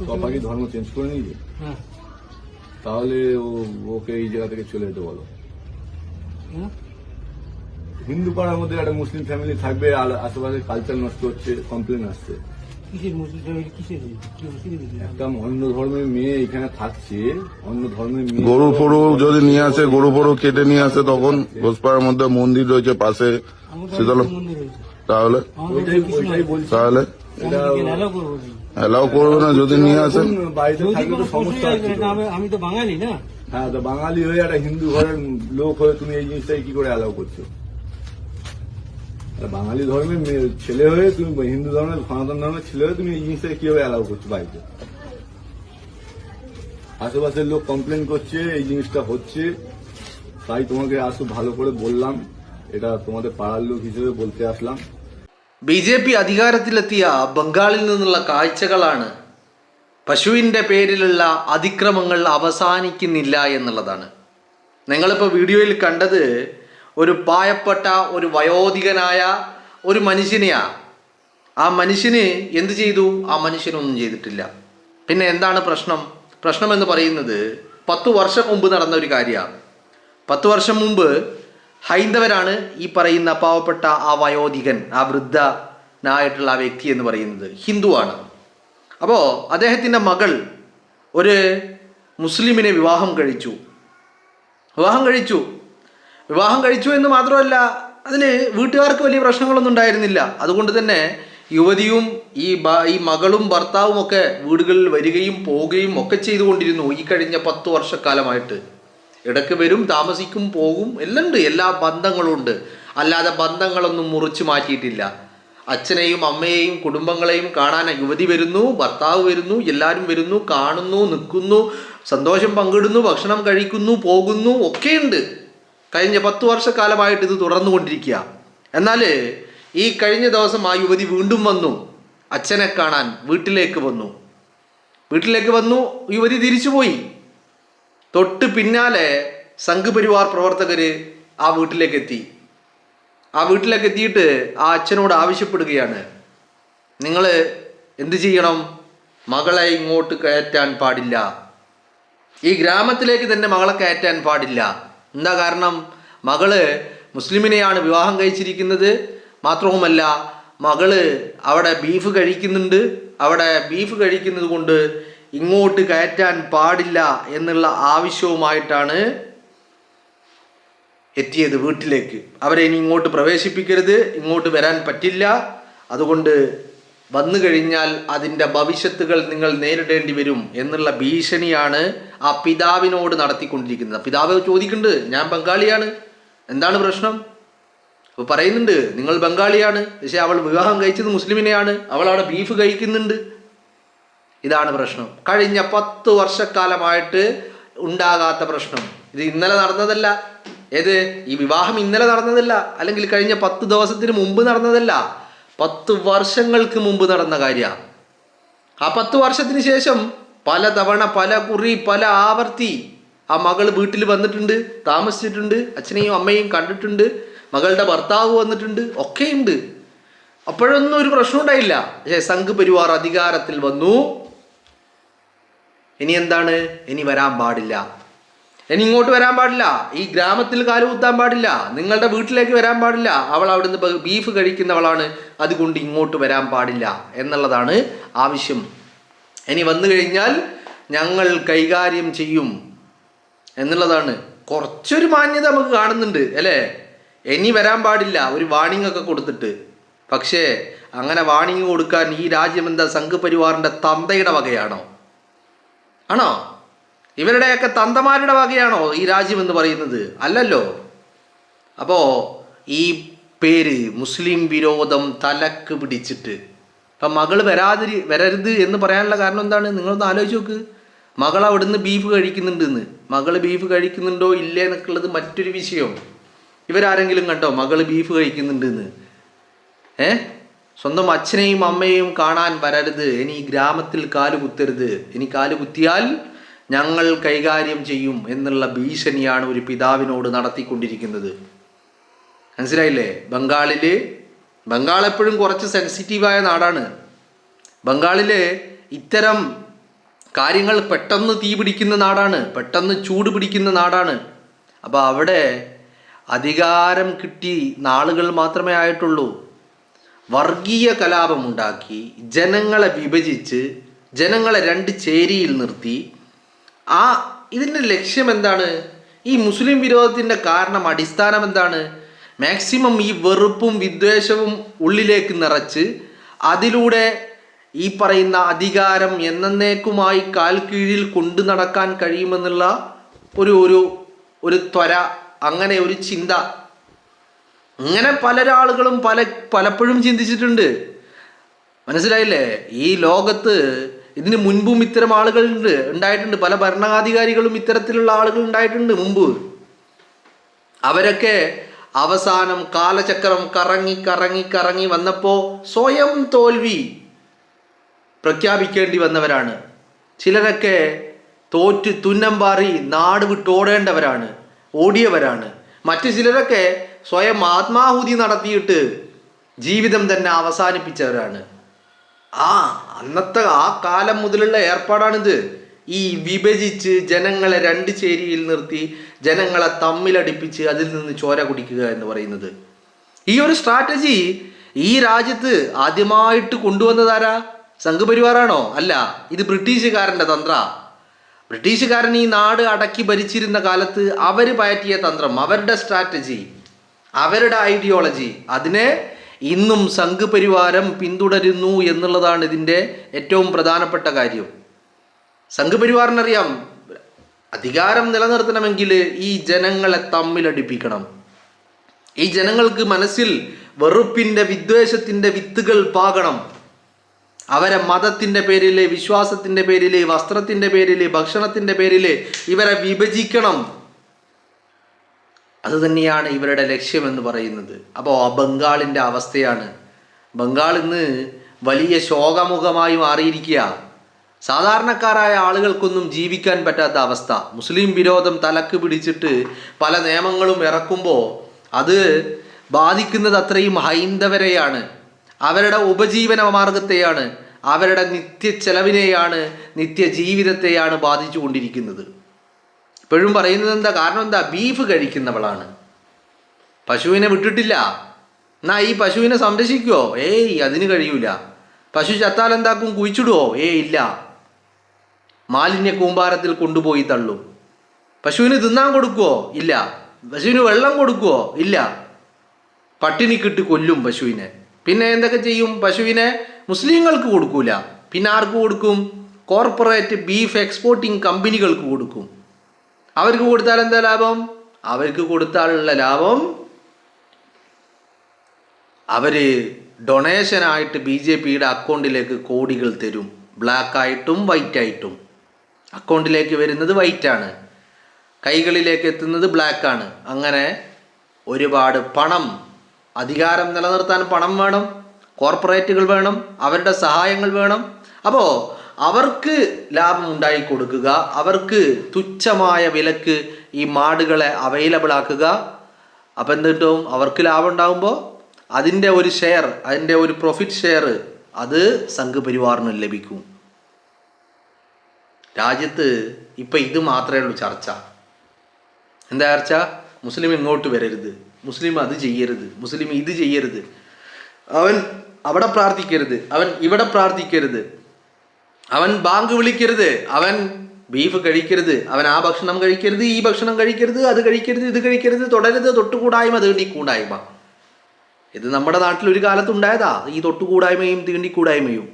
পাপা কি ধর্ম চেঞ্জ করে নিয়েছে? তাহলে ওকে এই জায়গা থেকে চলে যেতে বলো। হিন্দু পাড়ার মধ্যে একটা মুসলিম ফ্যামিলি থাকবে, আর আশেপাশে কালচার নষ্ট হচ্ছে, কমপ্লেন আসছে। একটা অন্য ধর্মের মেয়ে এখানে থাকছে, অন্য ধর্মের মেয়ে গরু ফরু যদি নিয়ে আসে, গরু ফরু কেটে নিয়ে আসে, তখন ঘোষপাড়ার মধ্যে মন্দির রয়েছে পাশে, শীতল, তাহলে ওইটাই বলছি। তাহলে অ্যালাউ করবে না যদি নিয়ে আসেন? বাড়িতে থাকলে তো সমস্যা হচ্ছে। আমি তো বাঙালি না। হ্যাঁ, তো বাঙালি হয়ে একটা হিন্দু ঘরের লোক হয়ে তুমি এই জিনিসটাই কি করে অ্যালাউ করছো? বাঙালি ধর্মের ছেলে হয়ে তুমি, হিন্দু ধর্মের সনাতন ধর্মের ছেলে হয়ে তুমি এই জিনিসটাকে কিভাবে অ্যালাউ করছো বাড়িতে? আশেপাশের লোক কমপ্লেন করছে, এই জিনিসটা হচ্ছে, তাই তোমাকে আসো ভালো করে বললাം, এটা তোমাদের পাড়ার লোক হিসেবে বলতে আসলাം। BJP അധികാരത്തിലെത്തിയ ബംഗാളിൽ നിന്നുള്ള കാഴ്ചകളാണ് പശുവിൻ്റെ പേരിലുള്ള അതിക്രമങ്ങൾ അവസാനിക്കുന്നില്ല എന്നുള്ളതാണ്. നിങ്ങളിപ്പോൾ വീഡിയോയിൽ കണ്ടത് ഒരു പാവപ്പെട്ട ഒരു വയോധികനായ ഒരു മനുഷ്യനെയാണ്. ആ മനുഷ്യന് എന്ത് ചെയ്തു? ആ മനുഷ്യനൊന്നും ചെയ്തിട്ടില്ല. പിന്നെ എന്താണ് പ്രശ്നം? പ്രശ്നം എന്ന് പറയുന്നത് 10 വർഷം മുമ്പ് നടന്ന ഒരു കാര്യമാണ്. 10 വർഷം മുമ്പ് ഹൈന്ദവരാണ് ഈ പറയുന്ന പാവപ്പെട്ട ആ വയോധികൻ, ആ വൃദ്ധനായിട്ടുള്ള ആ വ്യക്തി എന്ന് പറയുന്നത് ഹിന്ദുവാണ്. അപ്പോൾ അദ്ദേഹത്തിൻ്റെ മകൾ ഒരു മുസ്ലിമിനെ വിവാഹം കഴിച്ചു എന്ന് മാത്രമല്ല, അതിൽ വീട്ടുകാർക്ക് വലിയ പ്രശ്നങ്ങളൊന്നും ഉണ്ടായിരുന്നില്ല. അതുകൊണ്ട് തന്നെ യുവതിയും ഈ മകളും ഭർത്താവും ഒക്കെ വീടുകളിൽ വരികയും പോവുകയും ഒക്കെ ചെയ്തുകൊണ്ടിരുന്നു ഈ കഴിഞ്ഞ 10 വർഷക്കാലമായിട്ട്. ഇടയ്ക്ക് വരും, താമസിക്കും, പോകും, എല്ലാം ഉണ്ട്, എല്ലാ ബന്ധങ്ങളും ഉണ്ട്. അല്ലാതെ ബന്ധങ്ങളൊന്നും മുറിച്ചു മാറ്റിയിട്ടില്ല. അച്ഛനെയും അമ്മയെയും കുടുംബങ്ങളെയും കാണാൻ യുവതി വരുന്നു, ഭർത്താവ് വരുന്നു, എല്ലാവരും വരുന്നു, കാണുന്നു, നിൽക്കുന്നു, സന്തോഷം പങ്കിടുന്നു, ഭക്ഷണം കഴിക്കുന്നു, പോകുന്നു, ഒക്കെയുണ്ട്. കഴിഞ്ഞ 10 വർഷക്കാലമായിട്ട് ഇത് തുടർന്നുകൊണ്ടിരിക്കുക. എന്നാൽ ഈ കഴിഞ്ഞ ദിവസം ആ യുവതി വീണ്ടും വന്നു, അച്ഛനെ കാണാൻ വീട്ടിലേക്ക് വന്നു. യുവതി തിരിച്ചുപോയി. തൊട്ട് പിന്നാലെ സംഘ് പരിവാർ പ്രവർത്തകർ ആ വീട്ടിലേക്ക് എത്തിയിട്ട് ആ അച്ഛനോട് ആവശ്യപ്പെടുകയാണ്, നിങ്ങൾ എന്ത് ചെയ്യണം? മകളെ ഇങ്ങോട്ട് കയറ്റാൻ പാടില്ല, ഈ ഗ്രാമത്തിലേക്ക് തന്നെ മകളെ കയറ്റാൻ പാടില്ല. എന്താ കാരണം? മകള് മുസ്ലിമിനെയാണ് വിവാഹം കഴിച്ചിരിക്കുന്നത്. മാത്രവുമല്ല, മകള് അവിടെ ബീഫ് കഴിക്കുന്നത് കൊണ്ട് ഇങ്ങോട്ട് കയറ്റാൻ പാടില്ല എന്നുള്ള ആവശ്യവുമായിട്ടാണ് എത്തിയത് വീട്ടിലേക്ക്. അവരെ ഇനി ഇങ്ങോട്ട് പ്രവേശിപ്പിക്കരുത്, ഇങ്ങോട്ട് വരാൻ പറ്റില്ല, അതുകൊണ്ട് വന്നു കഴിഞ്ഞാൽ അതിൻ്റെ ഭവിഷ്യത്തുകൾ നിങ്ങൾ നേരിടേണ്ടി വരും എന്നുള്ള ഭീഷണിയാണ് ആ പിതാവിനോട് നടത്തിക്കൊണ്ടിരിക്കുന്നത്. പിതാവ് ചോദിക്കുന്നുണ്ട്, ഞാൻ ബംഗാളിയാണ്, എന്താണ് പ്രശ്നം? അപ്പോൾ പറയുന്നുണ്ട്, നിങ്ങൾ ബംഗാളിയാണ്, പക്ഷേ അവൾ വിവാഹം കഴിച്ചത് മുസ്ലിമിനെയാണ്, അവൾ അവിടെ ബീഫ് കഴിക്കുന്നുണ്ട്. ഇതാണ് പ്രശ്നം. കഴിഞ്ഞ 10 വർഷക്കാലമായിട്ട് ഉണ്ടാകാത്ത പ്രശ്നം. ഇത് ഇന്നലെ നടന്നതല്ല. ഈ വിവാഹം ഇന്നലെ നടന്നതല്ല, അല്ലെങ്കിൽ കഴിഞ്ഞ 10 ദിവസത്തിന് മുമ്പ് നടന്നതല്ല, 10 വർഷങ്ങൾക്ക് മുമ്പ് നടന്ന കാര്യമാണ്. ആ 10 വർഷത്തിന് ശേഷം പല തവണ, പല കുറി, പല ആവർത്തി ആ മകൾ വീട്ടിൽ വന്നിട്ടുണ്ട്, താമസിച്ചിട്ടുണ്ട്, അച്ഛനെയും അമ്മയെയും കണ്ടിട്ടുണ്ട്, മകളുടെ ഭർത്താവ് വന്നിട്ടുണ്ട്, ഒക്കെയുണ്ട്. അപ്പോഴൊന്നും ഒരു പ്രശ്നം ഉണ്ടായില്ല. പക്ഷേ സംഘ് പരിവാർ അധികാരത്തിൽ വന്നു. ഇനി എന്താണ്? ഇനി വരാൻ പാടില്ല, ഇനി ഇങ്ങോട്ട് വരാൻ പാടില്ല, ഈ ഗ്രാമത്തിൽ കാലുകുത്താൻ പാടില്ല, നിങ്ങളുടെ വീട്ടിലേക്ക് വരാൻ പാടില്ല, അവൾ അവിടുന്ന് ബീഫ് കഴിക്കുന്നവളാണ്, അതുകൊണ്ട് ഇങ്ങോട്ട് വരാൻ പാടില്ല എന്നുള്ളതാണ് ആവശ്യം. ഇനി വന്നു കഴിഞ്ഞാൽ ഞങ്ങൾ കൈകാര്യം ചെയ്യും എന്നുള്ളതാണ്. കുറച്ചൊരു മാന്യത നമുക്ക് കാണുന്നുണ്ട് അല്ലേ? ഇനി വരാൻ പാടില്ല, ഒരു വാണിംഗ് ഒക്കെ കൊടുത്തിട്ട്. പക്ഷേ അങ്ങനെ വാണിംഗ് കൊടുക്കാൻ ഈ രാജ്യം എന്താ സംഘ് പരിവാറിൻ്റെ തന്തയുടെ വകയാണോ? ആണോ? ഇവരുടെയൊക്കെ തന്തമാരുടെ വകയാണോ ഈ രാജ്യം എന്ന് പറയുന്നത്? അല്ലല്ലോ. അപ്പോൾ ഈ പേര് മുസ്ലിം വിരോധം തലക്ക് പിടിച്ചിട്ട് അപ്പം മകൾ വരരുത് എന്ന് പറയാനുള്ള കാരണം എന്താണ്? നിങ്ങളൊന്ന് ആലോചിച്ച് നോക്ക്. മകൾ അവിടുന്ന് ബീഫ് കഴിക്കുന്നുണ്ടെന്ന്. മകൾ ബീഫ് കഴിക്കുന്നുണ്ടോ ഇല്ലേ എന്നൊക്കെയുള്ളത് മറ്റൊരു വിഷയം. ഇവരാരെങ്കിലും കണ്ടോ മകൾ ബീഫ് കഴിക്കുന്നുണ്ടെന്ന്? സ്വന്തം അച്ഛനെയും അമ്മയെയും കാണാൻ വരരുത്, ഇനി ഗ്രാമത്തിൽ കാലുകുത്തരുത്, ഇനി കാലുകുത്തിയാൽ ഞങ്ങൾ കൈകാര്യം ചെയ്യും എന്നുള്ള ഭീഷണിയാണ് ഒരു പിതാവിനോട് നടത്തിക്കൊണ്ടിരിക്കുന്നത്. മനസ്സിലായില്ലേ? ബംഗാൾ എപ്പോഴും കുറച്ച് സെൻസിറ്റീവായ നാടാണ്. ബംഗാളിലെ ഇത്തരം കാര്യങ്ങൾ പെട്ടെന്ന് തീ പിടിക്കുന്ന നാടാണ്, പെട്ടെന്ന് ചൂട് പിടിക്കുന്ന നാടാണ്. അപ്പോൾ അവിടെ അധികാരം കിട്ടി നാളുകൾ മാത്രമേ ആയിട്ടുള്ളൂ. വർഗീയ കലാപമുണ്ടാക്കി ജനങ്ങളെ വിഭജിച്ച് ജനങ്ങളെ രണ്ട് ചേരിയിൽ നിർത്തി. ഇതിൻ്റെ ലക്ഷ്യം എന്താണ്? ഈ മുസ്ലിം വിരോധത്തിൻ്റെ കാരണം അടിസ്ഥാനം എന്താണ്? മാക്സിമം ഈ വെറുപ്പും വിദ്വേഷവും ഉള്ളിലേക്ക് നിറച്ച് അതിലൂടെ ഈ പറയുന്ന അധികാരം എന്നേക്കുമായി കാൽ കീഴിൽ കൊണ്ടു നടക്കാൻ കഴിയുമെന്നുള്ള ഒരു ത്വര, അങ്ങനെ ഒരു ചിന്ത. ഇങ്ങനെ പലരാളുകളും പലപ്പോഴും ചിന്തിച്ചിട്ടുണ്ട്. മനസ്സിലായില്ലേ? ഈ ലോകത്ത് ഇതിന് മുൻപും ഇത്തരം ആളുകൾ ഉണ്ടായിട്ടുണ്ട്. പല ഭരണാധികാരികളും ഇത്തരത്തിലുള്ള ആളുകൾ ഉണ്ടായിട്ടുണ്ട് മുമ്പ്. അവരൊക്കെ അവസാനം കാലചക്രം കറങ്ങി കറങ്ങി കറങ്ങി വന്നപ്പോൾ സ്വയം തോൽവി പ്രഖ്യാപിക്കേണ്ടി വന്നവരാണ്. ചിലരൊക്കെ തോറ്റ് തുന്നം പാറി നാട് വിട്ടോടേണ്ടവരാണ്, ഓടിയവരാണ്. മറ്റു ചിലരൊക്കെ സ്വയം ആത്മാഹുതി നടത്തിയിട്ട് ജീവിതം തന്നെ അവസാനിപ്പിച്ചവരാണ്. അന്നത്തെ ആ കാലം മുതലുള്ള ഏർപ്പാടാണിത്. ഈ വിഭജിച്ച് ജനങ്ങളെ രണ്ട് ചേരിയിൽ നിർത്തി ജനങ്ങളെ തമ്മിലടിപ്പിച്ച് അതിൽ നിന്ന് ചോര കുടിക്കുക എന്ന് പറയുന്നത്. ഈ ഒരു സ്ട്രാറ്റജി ഈ രാജ്യത്ത് ആദ്യമായിട്ട് കൊണ്ടുവന്നതാരാ? സംഘപരിവാറാണോ? അല്ല, ഇത് ബ്രിട്ടീഷുകാരൻ്റെ തന്ത്ര. ബ്രിട്ടീഷുകാരൻ ഈ നാട് അടക്കി ഭരിച്ചിരുന്ന കാലത്ത് അവർ പയറ്റിയ തന്ത്രം, അവരുടെ സ്ട്രാറ്റജി, അവരുടെ ഐഡിയോളജി, അതിനെ ഇന്നും സംഘപരിവാരം പിന്തുടരുന്നു എന്നുള്ളതാണ് ഇതിൻ്റെ ഏറ്റവും പ്രധാനപ്പെട്ട കാര്യം. സംഘപരിവാറിനറിയാം, അധികാരം നിലനിർത്തണമെങ്കിൽ ഈ ജനങ്ങളെ തമ്മിലടിപ്പിക്കണം. ഈ ജനങ്ങൾക്ക് മനസ്സിൽ വെറുപ്പിൻ്റെ വിദ്വേഷത്തിൻ്റെ വിത്തുകൾ പാകണം. അവരെ മതത്തിൻ്റെ പേരിൽ, വിശ്വാസത്തിൻ്റെ പേരിൽ, വസ്ത്രത്തിൻ്റെ പേരിൽ, ഭക്ഷണത്തിൻ്റെ പേരിൽ ഇവരെ വിഭജിക്കണം. അതുതന്നെയാണ് ഇവരുടെ ലക്ഷ്യമെന്ന് പറയുന്നത്. അപ്പോൾ ബംഗാളിൻ്റെ അവസ്ഥയാണ്. ബംഗാൾ ഇന്ന് വലിയ ശോകമുഖമായി മാറിയിരിക്കുക. സാധാരണക്കാരായ ആളുകൾക്കൊന്നും ജീവിക്കാൻ പറ്റാത്ത അവസ്ഥ. മുസ്ലിം വിരോധം തലക്ക് പിടിച്ചിട്ട് പല നിയമങ്ങളും ഇറക്കുമ്പോൾ അത് ബാധിക്കുന്നത് അത്രയും ഹൈന്ദവരെയാണ്, അവരുടെ ഉപജീവന മാർഗത്തെയാണ്, അവരുടെ നിത്യച്ചെലവിനെയാണ്, നിത്യജീവിതത്തെയാണ് ബാധിച്ചു കൊണ്ടിരിക്കുന്നത്. ഇപ്പോഴും പറയുന്നത് എന്താ? കാരണം എന്താ? ബീഫ് കഴിക്കുന്നവളാണ്, പശുവിനെ വിട്ടിട്ടില്ല. എന്നാ ഈ പശുവിനെ സംരക്ഷിക്കുമോ? ഏയ്, അതിന് കഴിയൂല. പശു ചത്താൽ എന്താക്കും? കുഴിച്ചിടുവോ? ഇല്ല. മാലിന്യ കൂമ്പാരത്തിൽ കൊണ്ടുപോയി തള്ളും. പശുവിന് തിന്നാൻ കൊടുക്കുവോ? ഇല്ല. പശുവിന് വെള്ളം കൊടുക്കുവോ? ഇല്ല. പട്ടിണിക്കിട്ട് കൊല്ലും പശുവിനെ. പിന്നെ എന്തൊക്കെ ചെയ്യും? പശുവിനെ മുസ്ലിങ്ങൾക്ക് കൊടുക്കൂല. പിന്നെ ആർക്ക് കൊടുക്കും? കോർപ്പറേറ്റ് ബീഫ് എക്സ്പോർട്ടിങ് കമ്പനികൾക്ക് കൊടുക്കും. അവർക്ക് കൊടുത്താൽ എന്താ ലാഭം? അവർക്ക് കൊടുത്താലുള്ള ലാഭം അവർ ഡൊണേഷനായിട്ട് BJPയുടെ അക്കൗണ്ടിലേക്ക് കോടികൾ തരും. ബ്ലാക്കായിട്ടും വൈറ്റായിട്ടും. അക്കൗണ്ടിലേക്ക് വരുന്നത് വൈറ്റാണ്, കൈകളിലേക്ക് എത്തുന്നത് ബ്ലാക്കാണ്. അങ്ങനെ ഒരുപാട് പണം, അധികാരം നിലനിർത്താൻ പണം വേണം, കോർപ്പറേറ്റുകൾ വേണം, അവരുടെ സഹായങ്ങൾ വേണം. അപ്പോൾ അവർക്ക് ലാഭം ഉണ്ടായി കൊടുക്കുക, അവർക്ക് തുച്ഛമായ വിലക്ക് ഈ മാടുകളെ അവൈലബിൾ ആക്കുക. അപ്പം എന്ത് കിട്ടും? അവർക്ക് ലാഭം ഉണ്ടാകുമ്പോൾ അതിൻ്റെ ഒരു ഷെയർ, അതിൻ്റെ ഒരു പ്രോഫിറ്റ് ഷെയർ അത് സംഘപരിവാറിന് ലഭിക്കും. രാജ്യത്ത് ഇപ്പം ഇത് മാത്രമേ ഉള്ളൂ ചർച്ച. എന്താ ചർച്ച? മുസ്ലിം ഇങ്ങോട്ട് വരരുത്, മുസ്ലിം അത് ചെയ്യരുത്, മുസ്ലിം ഇത് ചെയ്യരുത്, അവൻ അവിടെ പ്രാർത്ഥിക്കരുത്, അവൻ ഇവിടെ പ്രാർത്ഥിക്കരുത്, അവൻ ബാങ്ക് വിളിക്കരുത്, അവൻ ബീഫ് കഴിക്കരുത്, അവൻ ആ ഭക്ഷണം കഴിക്കരുത്, ഈ ഭക്ഷണം കഴിക്കരുത്, അത് കഴിക്കരുത്, ഇത് കഴിക്കരുത്, തുടരുത്, തൊട്ടുകൂടായ്മ, തീണ്ടിക്കൂടായ്മ. ഇത് നമ്മുടെ നാട്ടിൽ ഒരു കാലത്തുണ്ടായതാ, ഈ തൊട്ടുകൂടായ്മയും തീണ്ടിക്കൂടായ്മയും.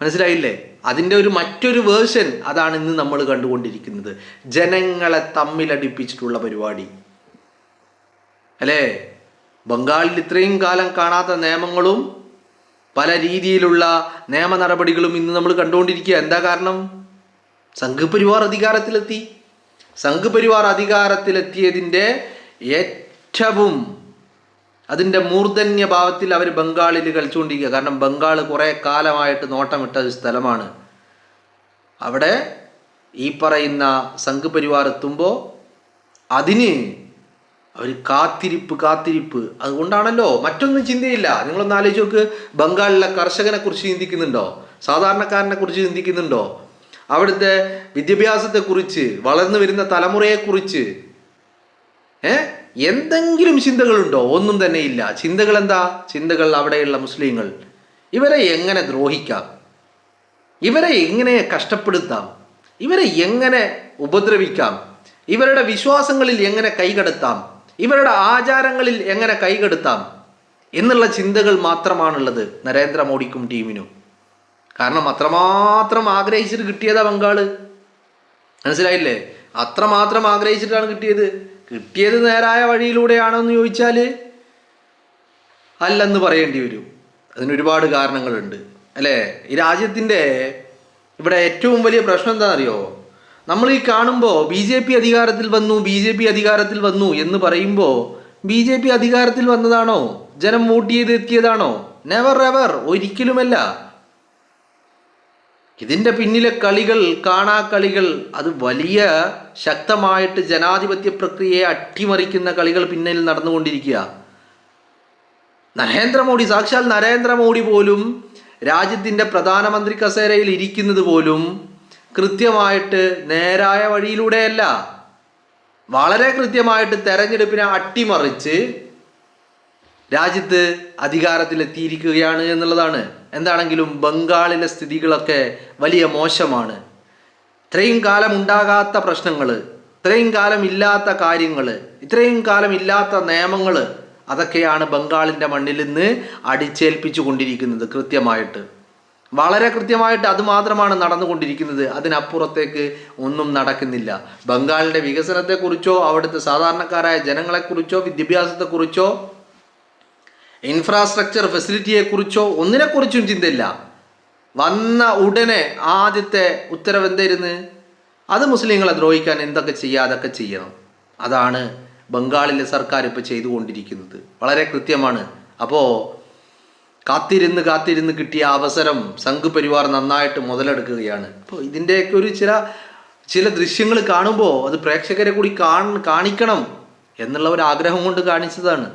മനസ്സിലായില്ലേ? അതിൻ്റെ മറ്റൊരു വേർഷൻ അതാണ് ഇന്ന് നമ്മൾ കണ്ടുകൊണ്ടിരിക്കുന്നത്. ജനങ്ങളെ തമ്മിലടിപ്പിച്ചിട്ടുള്ള പരിപാടി അല്ലേ? ബംഗാളിൽ ഇത്രയും കാലം കാണാത്ത നിയമങ്ങളും പല രീതിയിലുള്ള നിയമ നടപടികളും ഇന്ന് നമ്മൾ കണ്ടുകൊണ്ടിരിക്കുക. എന്താ കാരണം? സംഘപരിവാർ അധികാരത്തിലെത്തി. സംഘപരിവാർ അധികാരത്തിലെത്തിയതിൻ്റെ ഏറ്റവും അതിൻ്റെ മൂർധന്യ ഭാവത്തിൽ അവർ ബംഗാളിൽ കളിച്ചുകൊണ്ടിരിക്കുക. കാരണം ബംഗാൾ കുറേ കാലമായിട്ട് നോട്ടമിട്ട ഒരു സ്ഥലമാണ്. അവിടെ ഈ പറയുന്ന സംഘപരിവാർ എത്തുമ്പോൾ അതിന് അവർ കാത്തിരിപ്പ്. അതുകൊണ്ടാണല്ലോ, മറ്റൊന്നും ചിന്തയില്ല. നിങ്ങളൊന്ന് ആലോചിച്ച് നോക്ക്, ബംഗാളിലെ കർഷകനെ കുറിച്ച് ചിന്തിക്കുന്നുണ്ടോ? സാധാരണക്കാരനെ കുറിച്ച് ചിന്തിക്കുന്നുണ്ടോ? അവിടുത്തെ വിദ്യാഭ്യാസത്തെക്കുറിച്ച്, വളർന്നു വരുന്ന തലമുറയെക്കുറിച്ച് എന്തെങ്കിലും ചിന്തകളുണ്ടോ? ഒന്നും തന്നെ ഇല്ല. ചിന്തകൾ എന്താ? ചിന്തകൾ അവിടെയുള്ള മുസ്ലിങ്ങൾ, ഇവരെ എങ്ങനെ ദ്രോഹിക്കാം, ഇവരെ എങ്ങനെ കഷ്ടപ്പെടുത്താം, ഇവരെ എങ്ങനെ ഉപദ്രവിക്കാം, ഇവരുടെ വിശ്വാസങ്ങളിൽ എങ്ങനെ കൈകടത്താം, ഇവരുടെ ആചാരങ്ങളിൽ എങ്ങനെ കൈകടത്താം എന്നുള്ള ചിന്തകൾ മാത്രമാണുള്ളത് നരേന്ദ്രമോദിക്കും ടീമിനും. കാരണം അത്രമാത്രം ആഗ്രഹിച്ചിട്ട് കിട്ടിയതാ ബംഗാള്. മനസ്സിലായില്ലേ? അത്രമാത്രം ആഗ്രഹിച്ചിട്ടാണ് കിട്ടിയത് നേരായ വഴിയിലൂടെയാണോ എന്ന് ചോദിച്ചാൽ അല്ലെന്ന് പറയേണ്ടി വരും. അതിനൊരുപാട് കാരണങ്ങളുണ്ട് അല്ലേ? ഈ രാജ്യത്തിൻ്റെ ഇവിടെ ഏറ്റവും വലിയ പ്രശ്നം എന്താണെന്നറിയോ? നമ്മൾ ഈ കാണുമ്പോൾ BJP അധികാരത്തിൽ വന്നു എന്ന് പറയുമ്പോൾ BJP അധികാരത്തിൽ വന്നതാണോ? ജനം വോട്ട് ചെയ്ത് എത്തിയതാണോ? നെവർ എവർ, ഒരിക്കലുമല്ല. ഇതിൻ്റെ പിന്നിലെ കളികൾ, കാണാക്കളികൾ, അത് വലിയ ശക്തമായിട്ട് ജനാധിപത്യ പ്രക്രിയയെ അട്ടിമറിക്കുന്ന കളികൾ പിന്നിൽ നടന്നുകൊണ്ടിരിക്കുക. സാക്ഷാൽ നരേന്ദ്രമോദി പോലും രാജ്യത്തിൻ്റെ പ്രധാനമന്ത്രി കസേരയിൽ ഇരിക്കുന്നത് പോലും കൃത്യമായിട്ട് നേരായ വഴിയിലൂടെയല്ല, വളരെ കൃത്യമായിട്ട് തെരഞ്ഞെടുപ്പിനെ അട്ടിമറിച്ച് രാജ്യത്ത് അധികാരത്തിലെത്തിയിരിക്കുകയാണ് എന്നുള്ളതാണ്. എന്താണെങ്കിലും ബംഗാളിലെ സ്ഥിതികളൊക്കെ വലിയ മോശമാണ്. ഇത്രയും കാലം ഉണ്ടാകാത്ത പ്രശ്നങ്ങൾ, ഇത്രയും കാലം ഇല്ലാത്ത കാര്യങ്ങൾ, ഇത്രയും കാലം ഇല്ലാത്ത നിയമങ്ങൾ, അതൊക്കെയാണ് ബംഗാളിൻ്റെ മണ്ണിൽ നിന്ന് അടിച്ചേൽപ്പിച്ചു കൊണ്ടിരിക്കുന്നത്. വളരെ കൃത്യമായിട്ട് അത് മാത്രമാണ് നടന്നുകൊണ്ടിരിക്കുന്നത്. അതിനപ്പുറത്തേക്ക് ഒന്നും നടക്കുന്നില്ല. ബംഗാളിൻ്റെ വികസനത്തെക്കുറിച്ചോ അവിടുത്തെ സാധാരണക്കാരായ ജനങ്ങളെക്കുറിച്ചോ വിദ്യാഭ്യാസത്തെക്കുറിച്ചോ ഇൻഫ്രാസ്ട്രക്ചർ ഫെസിലിറ്റിയെക്കുറിച്ചോ ഒന്നിനെക്കുറിച്ചും ചിന്തയില്ല. വന്ന ഉടനെ ആദ്യത്തെ ഉത്തരവ് എന്തായിരുന്നു? അത് മുസ്ലിങ്ങളെ ദ്രോഹിക്കാൻ എന്തൊക്കെ ചെയ്യുക അതൊക്കെ ചെയ്യണം. അതാണ് ബംഗാളിലെ സർക്കാർ ഇപ്പോൾ ചെയ്തുകൊണ്ടിരിക്കുന്നത്. വളരെ കൃത്യമാണ്. അപ്പോൾ കാത്തിരുന്ന് കിട്ടിയ അവസരം സംഘ് പരിവാർ നന്നായിട്ട് മുതലെടുക്കുകയാണ്. അപ്പോൾ ഇതിൻ്റെയൊക്കെ ഒരു ചില ദൃശ്യങ്ങൾ കാണുമ്പോൾ അത് പ്രേക്ഷകരെ കൂടി കാണിക്കണം എന്നുള്ള ഒരു ആഗ്രഹം കൊണ്ട് കാണിച്ചതാണ്.